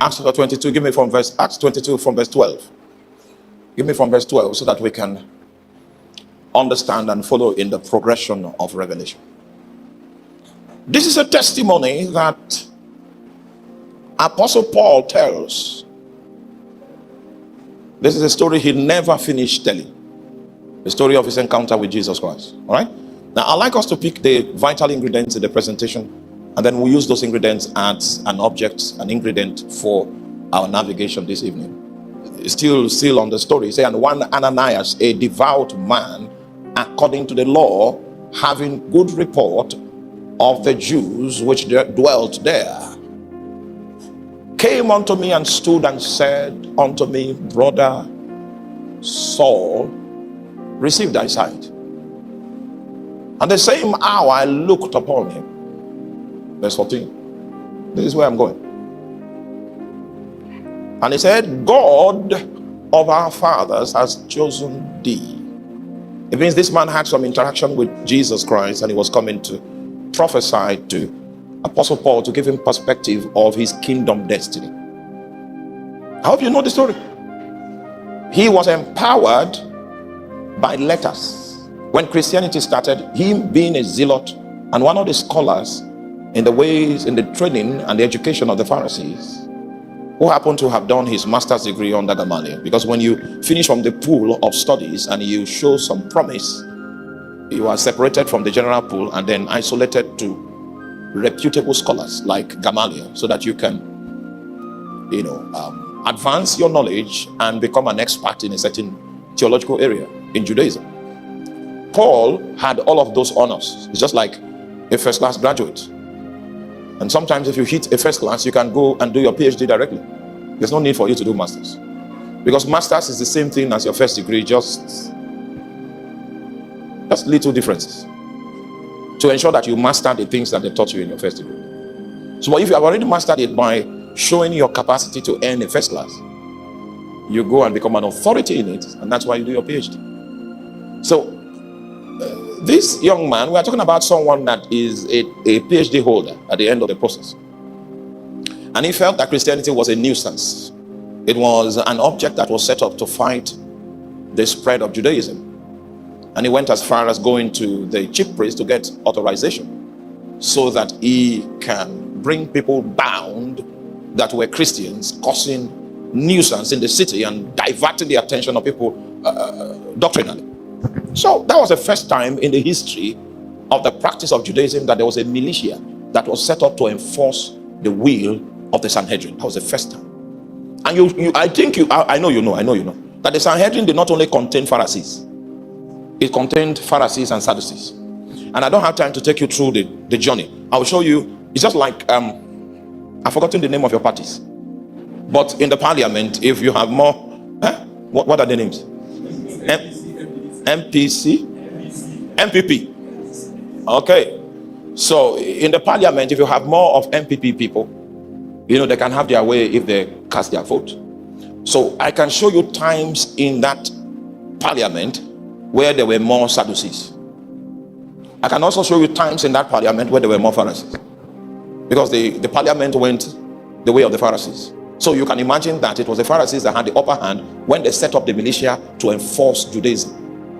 Acts chapter 22, give me from verse, Acts 22 from verse 12. Give me from verse 12 so that we can understand and follow in the progression of revelation. This is a testimony that Apostle Paul tells. This is a story he never finished telling. The story of his encounter with Jesus Christ. All right? Now, I'd like us to pick the vital ingredients in the presentation, and then we'll use those ingredients as an object, an ingredient for our navigation this evening. Still on the story. Say, and one Ananias, a devout man, according to the law, having good report of the Jews which dwelt there, came unto me and stood and said unto me, Brother Saul, receive thy sight. And the same hour I looked upon him. Verse 14. This is where I'm going. And he said, God of our fathers has chosen thee. It means this man had some interaction with Jesus Christ, and he was coming to prophesy to Apostle Paul to give him perspective of his kingdom destiny. I hope you know the story. He was empowered by letters. When Christianity started, him being a zealot and one of the scholars in the ways, in the training and the education of the Pharisees, who happened to have done his master's degree under Gamaliel. Because when you finish from the pool of studies and you show some promise, you are separated from the general pool and then isolated to reputable scholars like Gamaliel, so that you can, advance your knowledge and become an expert in a certain theological area in Judaism. Paul had all of those honors. It's just like a first-class graduate. And sometimes if you hit a first class, you can go and do your PhD directly. There's no need for you to do masters. Because masters is the same thing as your first degree, just little differences, to ensure that you master the things that they taught you in your first degree. So if you have already mastered it by showing your capacity to earn a first class, you go and become an authority in it, and that's why you do your PhD. So this young man, we are talking about someone that is a PhD holder at the end of the process. And he felt that Christianity was a nuisance. It was an object that was set up to fight the spread of Judaism. And he went as far as going to the chief priest to get authorization so that he can bring people bound that were Christians, causing nuisance in the city and diverting the attention of people doctrinally. So that was the first time in the history of the practice of Judaism that there was a militia that was set up to enforce the will of the Sanhedrin. That was the first time. And I know you know that the Sanhedrin did not only contain Pharisees, it contained Pharisees and Sadducees. And I don't have time to take you through the journey. I will show you. It's just like I've forgotten the name of your parties, but in the parliament, if you have more, what are the names? MPC, MPP. Okay, so in the parliament, if you have more of MPP people, they can have their way if they cast their vote. So I can show you times in that parliament where there were more Sadducees. I can also show you times in that parliament where there were more Pharisees, because the parliament went the way of the Pharisees. So you can imagine that it was the Pharisees that had the upper hand when they set up the militia to enforce Judaism.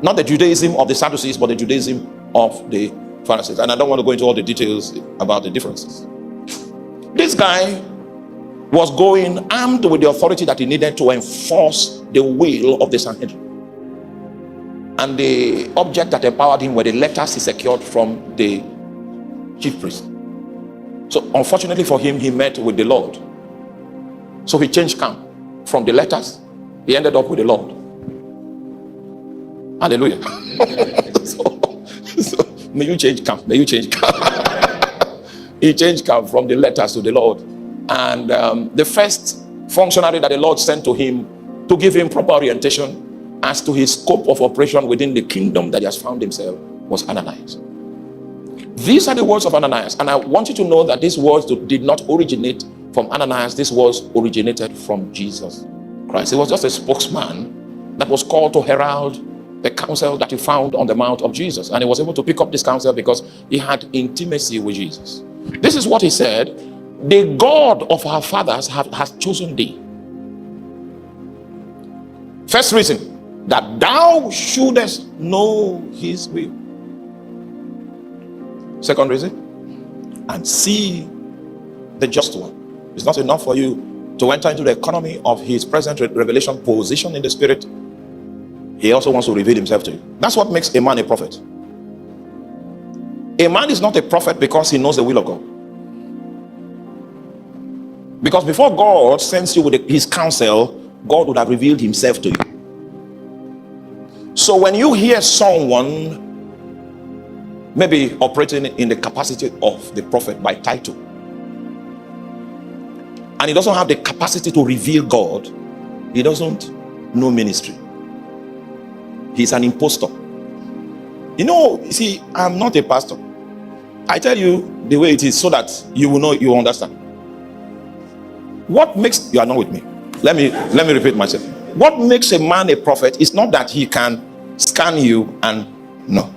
Not the Judaism of the Sadducees, but the Judaism of the Pharisees. And I don't want to go into all the details about the differences. This guy was going armed with the authority that he needed to enforce the will of the Sanhedrin. And the object that empowered him were the letters he secured from the chief priest. So unfortunately for him, he met with the Lord. So he changed camp from the letters. He ended up with the Lord. Hallelujah. so may you change camp. May you change camp. He changed camp from the letters to the Lord. And the first functionary that the Lord sent to him to give him proper orientation as to his scope of operation within the kingdom that he has found himself was Ananias. These are the words of Ananias. And I want you to know that these words did not originate from Ananias. This was originated from Jesus Christ. He was just a spokesman that was called to herald the counsel that he found on the Mount of Jesus. And he was able to pick up this counsel because he had intimacy with Jesus. This is what he said the God of our fathers has chosen thee. First reason, that thou shouldest know his will. Second reason, and see the just one. It's not enough for you to enter into the economy of his present revelation position in the spirit. He also wants to reveal himself to you. That's what makes a man a prophet. A man is not a prophet because he knows the will of God. Because before God sends you with his counsel, God would have revealed himself to you. So when you hear someone maybe operating in the capacity of the prophet by title, and he doesn't have the capacity to reveal God, he doesn't know ministry. He's an impostor. You see, I'm not a pastor. I tell you the way it is so that you will know, you understand. What makes, you are not with me. Let me repeat myself. What makes a man a prophet is not that he can scan you and no.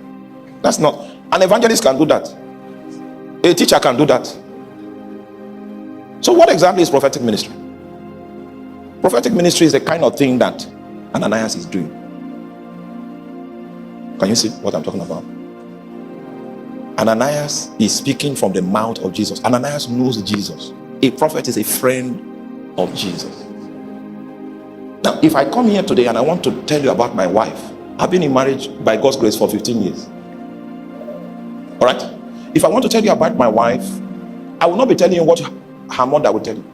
That's not. An evangelist can do that. A teacher can do that. So what exactly is prophetic ministry? Prophetic ministry is the kind of thing that Ananias is doing. Can you see what I'm talking about? Ananias is speaking from the mouth of Jesus. Ananias knows Jesus. A prophet is a friend of Jesus. Now, if I come here today and I want to tell you about my wife, I've been in marriage by God's grace for 15 years. All right? If I want to tell you about my wife, I will not be telling you what her mother will tell you.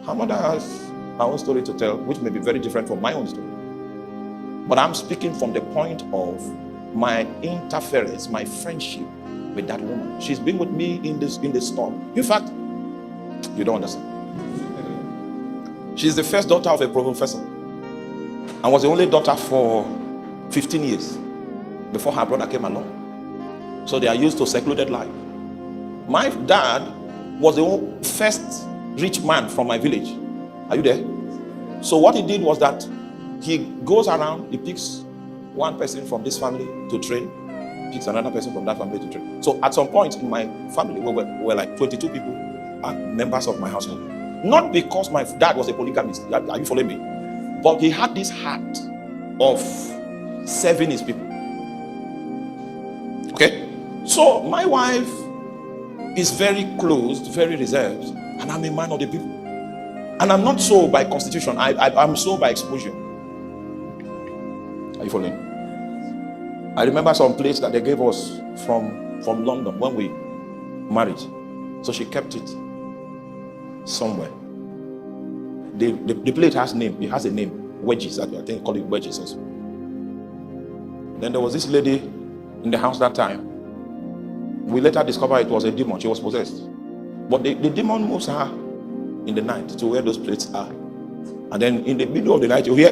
Her mother has her own story to tell, which may be very different from my own story. But I'm speaking from the point of my interference, my friendship with that woman. She's been with me in the storm. In fact, you don't understand. She's the first daughter of a professor and was the only daughter for 15 years before her brother came along. So they are used to secluded life. My dad was the first rich man from my village. Are you there? So what he did was that he goes around, he picks one person from this family to train, picks another person from that family to train. So at some point in my family, we were like 22 people and members of my household. Not because my dad was a polygamist, are you following me? But he had this heart of serving his people. Okay? So my wife is very closed, very reserved, and I'm a man of the people. And I'm not so by constitution, I'm so by exposure. Are you following? I remember some place that they gave us from London when we married. So she kept it somewhere. The plate has name. It has a name. Wedges. I think they call it wedges also. Then there was this lady in the house that time. We later discovered it was a demon. She was possessed. But the demon moves her in the night to where those plates are. And then in the middle of the night, you hear.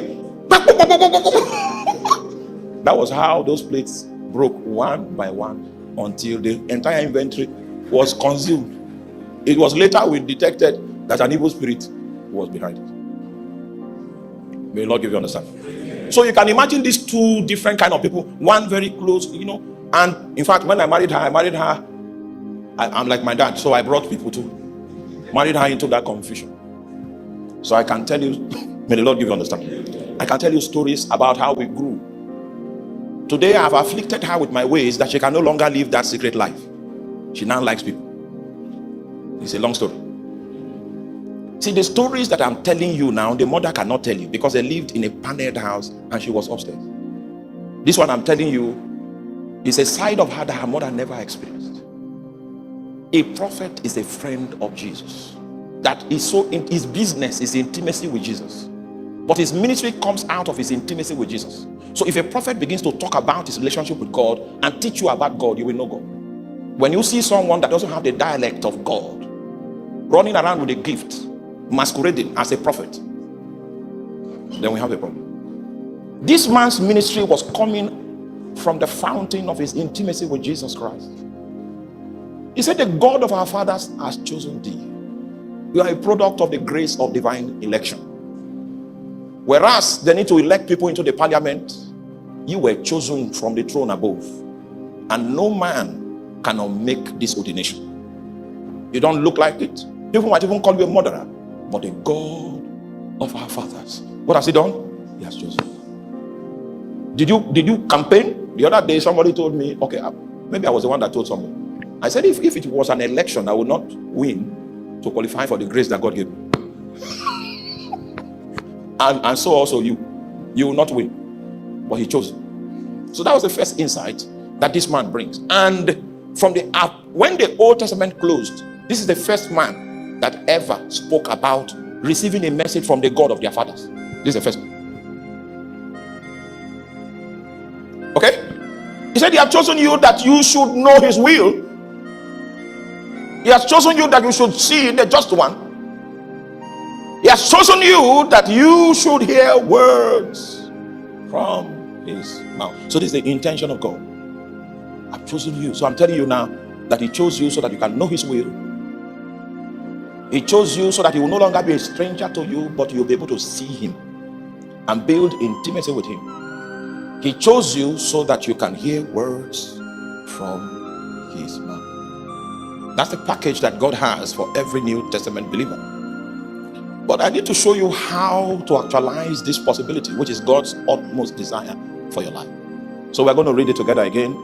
That was how those plates broke one by one until the entire inventory was consumed. It was later we detected that an evil spirit was behind it. May the Lord give you understanding. So you can imagine these two different kind of people, one very close, and in fact, when I married her, I'm like my dad, so I brought people too. Married her into that confusion. So I can tell you, may the Lord give you understanding. I can tell you stories about how we grew. Today I have afflicted her with my ways that she can no longer live that secret life. She now likes people. It's a long story. See, the stories that I'm telling you now, the mother cannot tell you because they lived in a paneled house and she was upstairs. This one I'm telling you is a side of her that her mother never experienced. A prophet is a friend of Jesus. That is so, his business is intimacy with Jesus. But his ministry comes out of his intimacy with Jesus. So if a prophet begins to talk about his relationship with God and teach you about God, you will know God. When you see someone that doesn't have the dialect of God, running around with a gift, masquerading as a prophet, then we have a problem. This man's ministry was coming from the fountain of his intimacy with Jesus Christ. He said, the God of our fathers has chosen thee. You are a product of the grace of divine election. Whereas they need to elect people into the parliament, you were chosen from the throne above. And no man cannot make this ordination. You don't look like it. People might even call you a murderer. But the God of our fathers, what has he done? He has chosen you. Did you campaign? The other day somebody told me, okay, maybe I was the one that told somebody. I said, if it was an election, I would not win to qualify for the grace that God gave me. and so also you will not win. But he chose you. So that was the first insight that this man brings. And from when the Old Testament closed, this is the first man that ever spoke about receiving a message from the God of their fathers. This is the first man. Okay? He said, he has chosen you that you should know his will. He has chosen you that you should see the just one. He has chosen you that you should hear words from his mouth. So this is the intention of God. I've chosen you. So I'm telling you now that he chose you so that you can know his will. He chose you so that he will no longer be a stranger to you, but you'll be able to see him and build intimacy with him. He chose you so that you can hear words from his mouth. That's the package that God has for every New Testament believer. But I need to show you how to actualize this possibility, which is God's utmost desire for your life. So we're going to read it together again.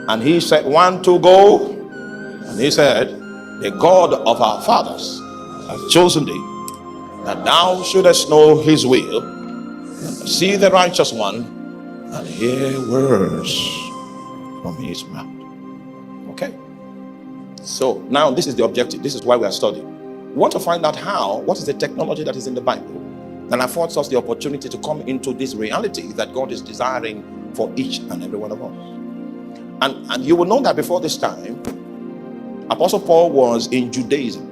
And he said, 1, 2, go. And he said, the God of our fathers has chosen thee, that thou shouldest know his will, and see the righteous one, and hear words from his mouth. Okay. So now this is the objective. This is why we are studying. We want to find out what is the technology that is in the Bible that affords us the opportunity to come into this reality that God is desiring for each and every one of us. And you will know that before this time, Apostle Paul was in Judaism.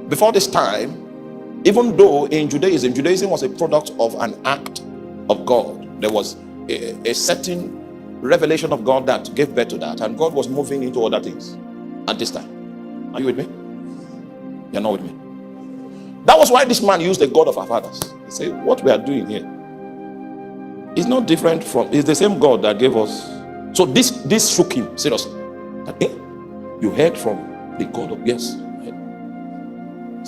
Before this time, even though in Judaism was a product of an act of God. There was a certain revelation of God that gave birth to that, and God was moving into other things at this time. Are you with me? You're not with me. That was why this man used the God of our fathers. He said, what we are doing here is not different from, it's the same God that gave us. So this shook him seriously. That, you heard from the God of, yes.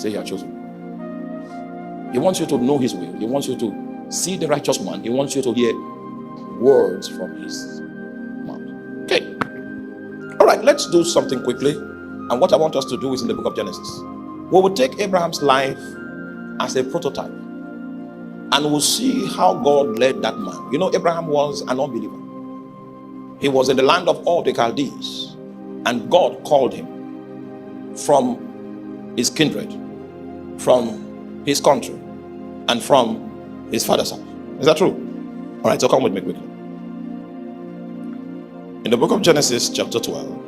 Say you are chosen. He wants you to know his will. He wants you to see the righteous one. He wants you to hear words from his mouth. Okay. All right, let's do something quickly. And what I want us to do is in the book of Genesis. We will take Abraham's life as a prototype. And we'll see how God led that man. You know, Abraham was an unbeliever. He was in the land of Ur the Chaldees. And God called him from his kindred, from his country, and from his father's house. Is that true? All right, so come with me quickly. In the book of Genesis, chapter 12.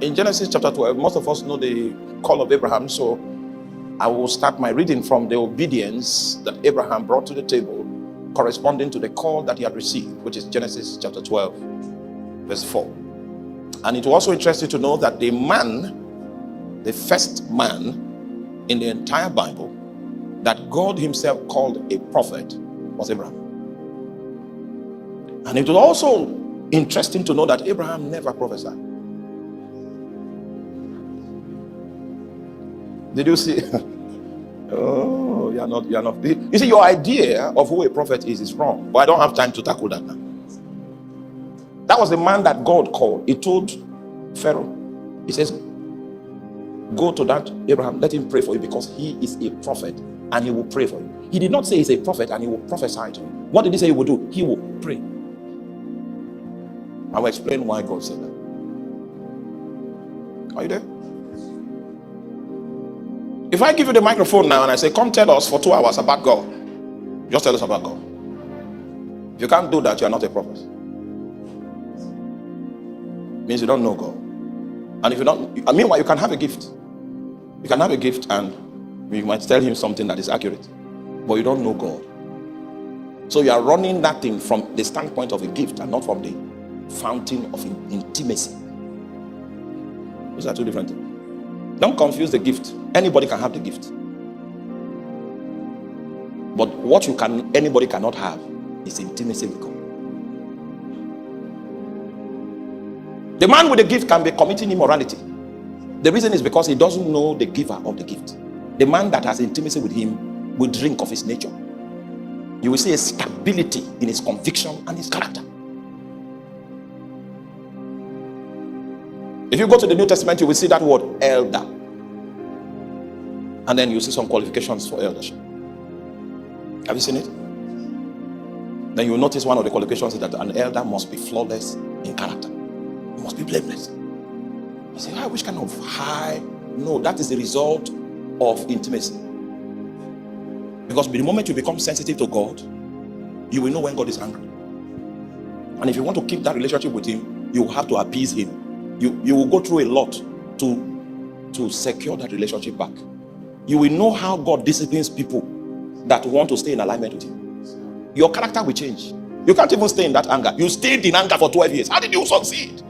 In Genesis chapter 12, most of us know the call of Abraham, so I will start my reading from the obedience that Abraham brought to the table, corresponding to the call that he had received, which is Genesis chapter 12, verse 4. And it will also interest you to know that the first man in the entire Bible that God himself called a prophet was Abraham. And it was also interesting to know that Abraham never prophesied. Did you see? Oh, you're not. You see, your idea of who a prophet is wrong. But I don't have time to tackle that now. That was the man that God called. He told Pharaoh, he says, go to that Abraham, let him pray for you because he is a prophet and he will pray for you. He did not say he's a prophet and he will prophesy to you. What did he say he will do? He will pray. I will explain why God said that. Are you there? If I give you the microphone now and I say, come tell us for 2 hours about God, just tell us about God. If you can't do that, you are not a prophet. Means you don't know God. And if you don't, meanwhile, you can have a gift. You can have a gift and you might tell him something that is accurate, but you don't know God. So you are running that thing from the standpoint of a gift and not from the fountain of intimacy. Those are two different things. Don't confuse the gift. Anybody can have the gift. But what anybody cannot have is intimacy with God. The man with the gift can be committing immorality. The reason is because he doesn't know the giver of the gift. The man that has intimacy with him will drink of his nature. You will see a stability in his conviction and his character. If you go to the New Testament, you will see that word elder. And then you see some qualifications for eldership. Have you seen it? Then you will notice one of the qualifications is that an elder must be flawless in character. He must be blameless. You say, which kind of high? No, that is the result of intimacy. Because the moment you become sensitive to God, you will know when God is angry. And if you want to keep that relationship with him, you have to appease him. You will go through a lot to secure that relationship back. You will know how God disciplines people that want to stay in alignment with him. Your character will change. You can't even stay in that anger. You stayed in anger for 12 years. How did you succeed?